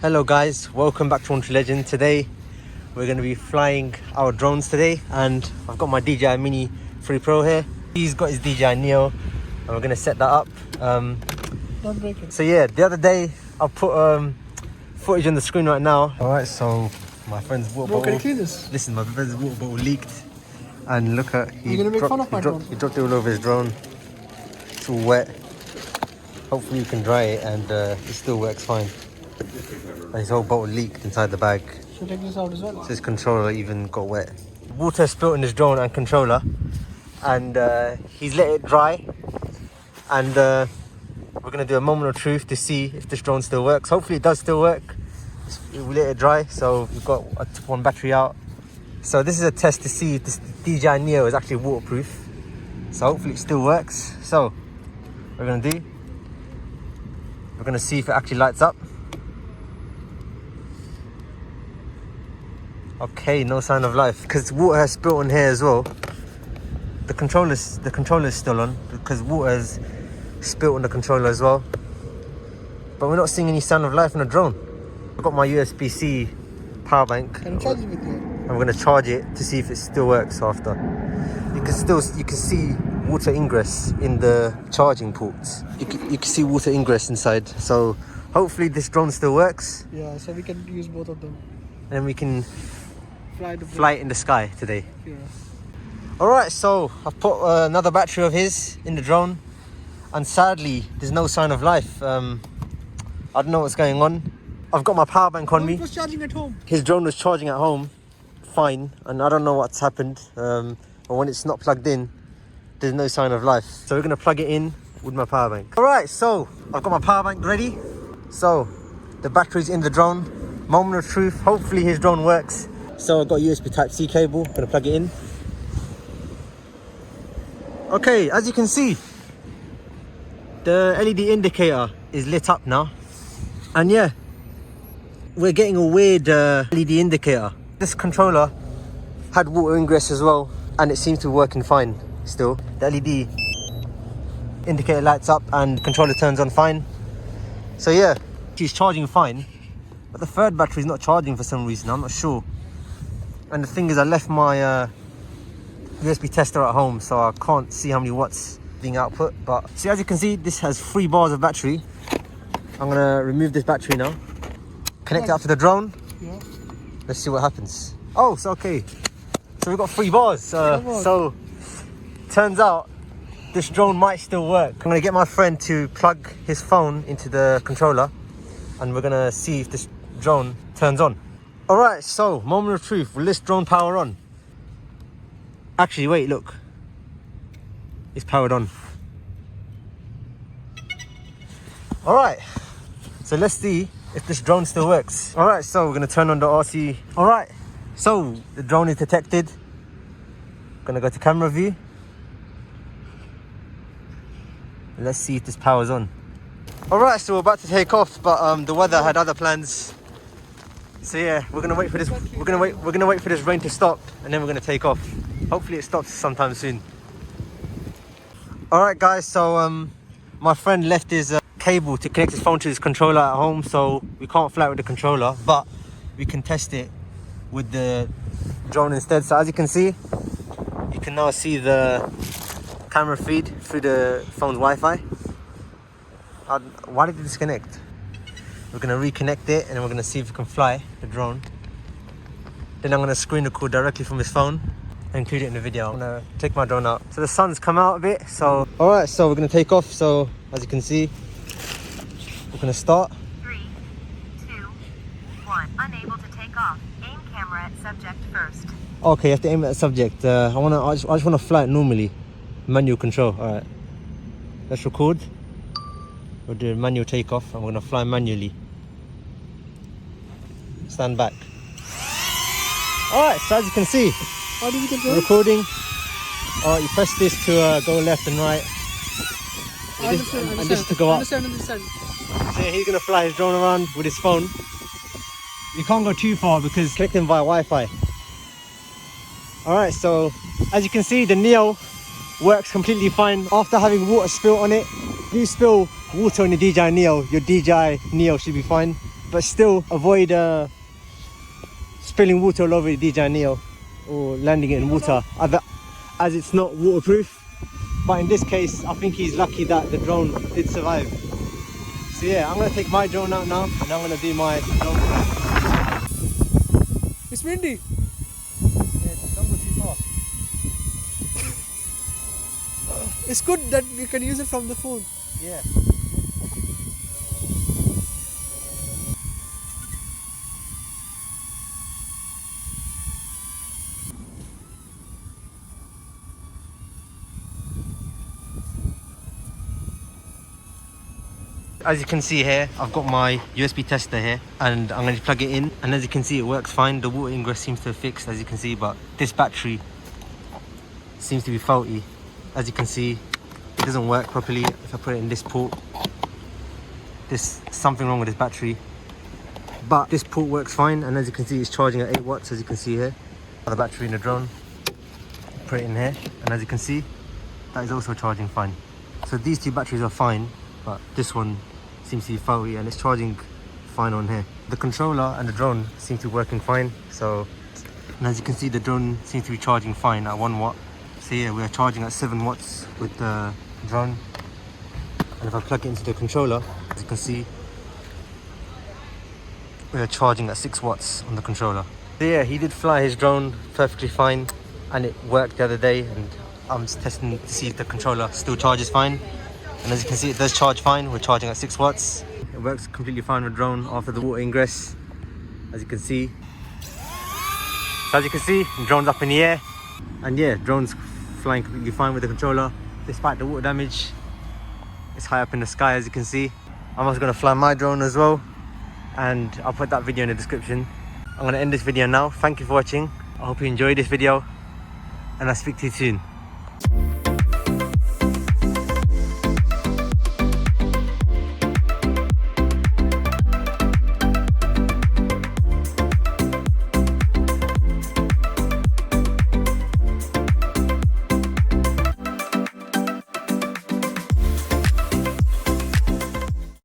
Hello guys, welcome back to Country Legend. Today we're going to be flying our drones today, and I've got my DJI Mini 3 Pro here. He's got his DJI Neo and we're going to set that up. Don't break it. So yeah, the other day I put footage on the screen right now. Alright, so my friend's water Bro, bottle. can you clean this? Listen, my friend's water bottle leaked, and look at You're gonna make fun of my drone? He dropped it all over his drone. It's all wet. Hopefully you can dry it and it still works fine. And his whole bottle leaked inside the bag. Should take this out as well. So his controller even got wet. Water spilled in his drone and controller, and he's let it dry. And we're gonna do a moment of truth to see if this drone still works. Hopefully it does still work. We let it dry, so we've got one battery out. So this is a test to see if this DJI Neo is actually waterproof. So hopefully it still works. So what we're gonna do, we're gonna see if it actually lights up. Okay, no sign of life because water has spilled on here as well. The controller's still on because water has spilled on the controller as well. But we're not seeing any sign of life on the drone. I've got my USB-C power bank. Can you charge it with you? And we're going to charge it to see if it still works after. You can see water ingress in the charging ports. You can see water ingress inside. So hopefully this drone still works. Yeah, so we can use both of them. And we can Fly it in the sky today. Yeah. Alright, so I've put another battery of his in the drone, and sadly there's no sign of life. I don't know what's going on. I've got my power bank on me. It was charging at home. His drone was charging at home fine, and I don't know what's happened. But when it's not plugged in, there's no sign of life. So we're gonna plug it in with my power bank. Alright, so I've got my power bank ready. So the battery's in the drone. Moment of truth, hopefully his drone works. So I've got a USB Type-C cable, I'm gonna plug it in. Okay, as you can see, the LED indicator is lit up now. And yeah, we're getting a weird LED indicator. This controller had water ingress as well, and it seems to be working fine still. The LED indicator lights up and the controller turns on fine. So yeah, she's charging fine, but the third battery is not charging for some reason, I'm not sure. And the thing is, I left my USB tester at home, so I can't see how many watts being output. But see, as you can see, this has 3 bars of battery. I'm gonna remove this battery now, connect it up to the drone. Yeah. Let's see what happens. Oh, it's okay. So we've got 3 bars. So turns out this drone might still work. I'm gonna get my friend to plug his phone into the controller, and we're gonna see if this drone turns on. All right, so moment of truth. Will this drone power on? Actually, wait, look. It's powered on. All right, so let's see if this drone still works. All right, so we're gonna turn on the RC. All right, so the drone is detected. Gonna go to camera view. Let's see if this power's on. All right, so we're about to take off, but the weather had other plans. So yeah, we're gonna wait for this. We're gonna wait for this rain to stop, and then we're gonna take off. Hopefully, it stops sometime soon. All right, guys. So my friend left his cable to connect his phone to his controller at home, so we can't fly it with the controller, but we can test it with the drone instead. So as you can see, you can now see the camera feed through the phone's Wi-Fi. Why did it disconnect? We're going to reconnect it, and then we're going to see if we can fly the drone. Then I'm going to screen record directly from his phone and include it in the video. I'm going to take my drone out. So the sun's come out a bit. So alright, so we're going to take off. So as you can see, we're going to start. 3, 2, 1. Unable to take off. Aim camera at subject first. Okay, you have to aim at the subject. I just want to fly it normally. Manual control. Alright. Let's record. We'll do a manual takeoff, and we're going to fly manually. Stand back. Alright, so as you can see, How do we control? recording. Alright, you press this to go left and right. And this to go up. Understand. So yeah, he's going to fly his drone around with his phone. You can't go too far because it's connecting via Wi-Fi. Alright, so as you can see, the Neo works completely fine after having water spill on it. If you spill water on your DJI Neo, your DJI Neo should be fine. but still avoid spilling water all over the DJI Neo or landing it in water, as it's not waterproof. But in this case, I think he's lucky that the drone did survive. So yeah, I'm gonna take my drone out now, and I'm gonna do my drone flight. It's windy. Yeah, don't go too far. It's good that you can use it from the phone. Yeah. As you can see here, I've got my USB tester here, and I'm going to plug it in, and as you can see it works fine. The water ingress seems to have fixed, as you can see, but this battery seems to be faulty. As you can see, it doesn't work properly. If I put it in this port, there's something wrong with this battery, but this port works fine, and as you can see it's charging at 8 watts, as you can see here. The battery in the drone, put it in here, and as you can see that is also charging fine. So these two batteries are fine, but this one seems to be faulty, and it's charging fine on here. The controller and the drone seem to be working fine. So, and as you can see, the drone seems to be charging fine at 1 watt. So yeah, we are charging at 7 watts with the drone, and if I plug it into the controller, as you can see, we are charging at 6 watts on the controller. So yeah, he did fly his drone perfectly fine, and it worked the other day, and I'm just testing to see if the controller still charges fine. And as you can see, it does charge fine. We're charging at 6 watts. It works completely fine with drone after the water ingress, as you can see. So as you can see, the drone's up in the air, and yeah, drone's flying completely fine with the controller despite the water damage. It's high up in the sky, as you can see. I'm also going to fly my drone as well, and I'll put that video in the description. I'm going to end this video now. Thank you for watching. I hope you enjoyed this video, and I'll speak to you soon.